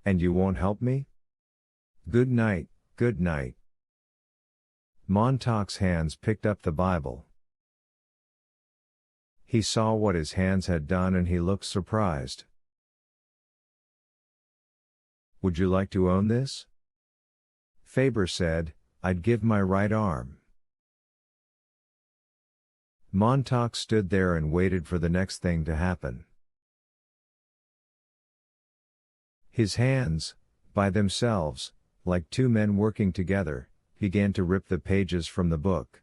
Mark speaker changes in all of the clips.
Speaker 1: And you won't help me? Good night, good night. Montauk's hands picked up the Bible. He saw what his hands had done and he looked surprised. Would you like to own this? Faber said, I'd give my right arm. Montauk stood there and waited for the next thing to happen. His hands, by themselves, like two men working together, began to rip the pages from the book.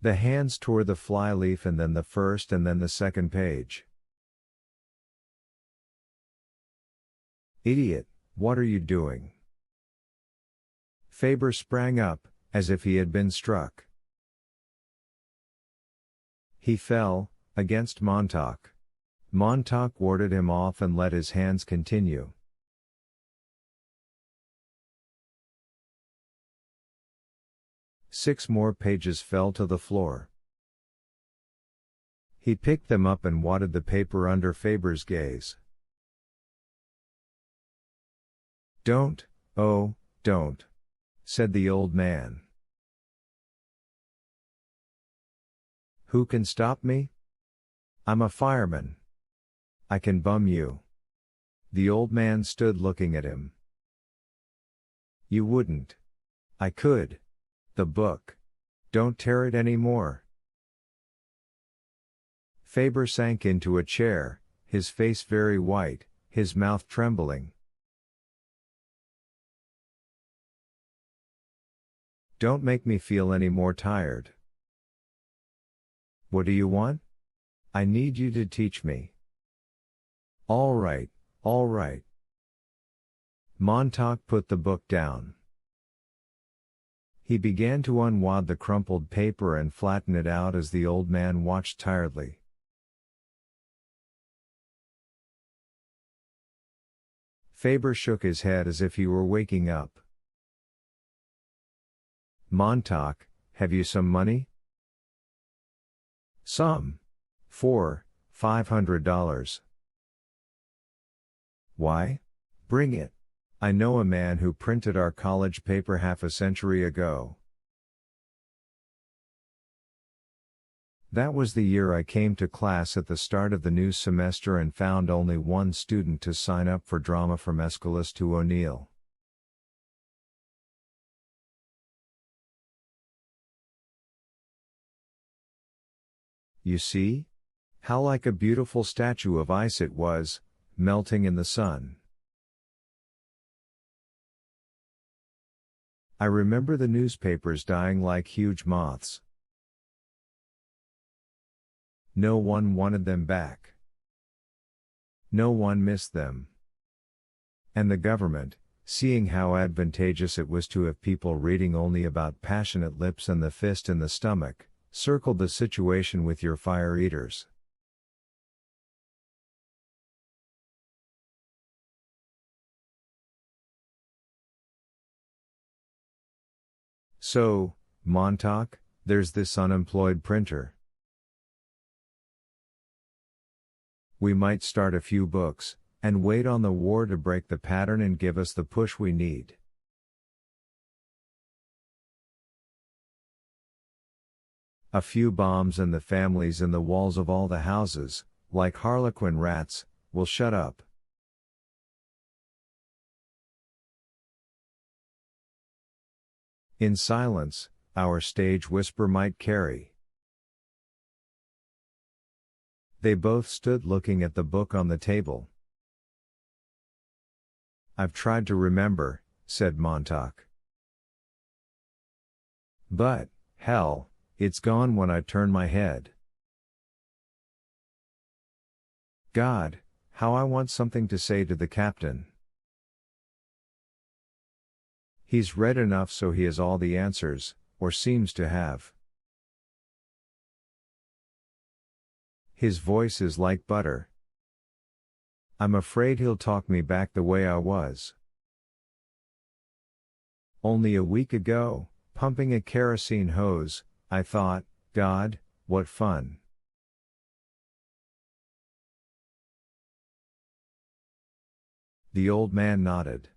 Speaker 1: The hands tore the flyleaf and then the first and then the second page. Idiot, what are you doing? Faber sprang up, as if he had been struck. He fell, against Montauk. Montauk warded him off and let his hands continue. Six more pages fell to the floor. He picked them up and wadded the paper under Faber's gaze. Don't, oh, don't, said the old man. Who can stop me? I'm a fireman. I can bum you. The old man stood looking at him. You wouldn't. I could. The book. Don't tear it any more. Faber sank into a chair, his face very white, his mouth trembling. Don't make me feel any more tired. What do you want? I need you to teach me. All right, all right. Montauk put the book down. He began to unwad the crumpled paper and flatten it out as the old man watched tiredly. Faber shook his head as if he were waking up. Montauk, have you some money? Some. $500. Why? Bring it. I know a man who printed our college paper half a century ago. That was the year I came to class at the start of the new semester and found only one student to sign up for drama from Aeschylus to O'Neill. You see? How like a beautiful statue of ice it was, melting in the sun. I remember the newspapers dying like huge moths. No one wanted them back. No one missed them. And the government, seeing how advantageous it was to have people reading only about passionate lips and the fist in the stomach, circled the situation with your fire eaters. So, Montauk, there's this unemployed printer. We might start a few books, and wait on the war to break the pattern and give us the push we need. A few bombs and the families in the walls of all the houses, like harlequin rats, will shut up. In silence, our stage whisper might carry. They both stood looking at the book on the table. I've tried to remember, said Montauk. But, hell, it's gone when I turn my head. God, how I want something to say to the captain. He's read enough so he has all the answers, or seems to have. His voice is like butter. I'm afraid he'll talk me back the way I was. Only a week ago, pumping a kerosene hose, I thought, God, what fun. The old man nodded.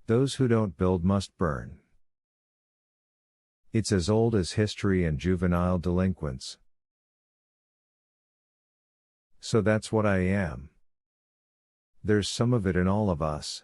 Speaker 1: Those who don't build must burn. It's as old as history and juvenile delinquents. So that's what I am. There's some of it in all of us.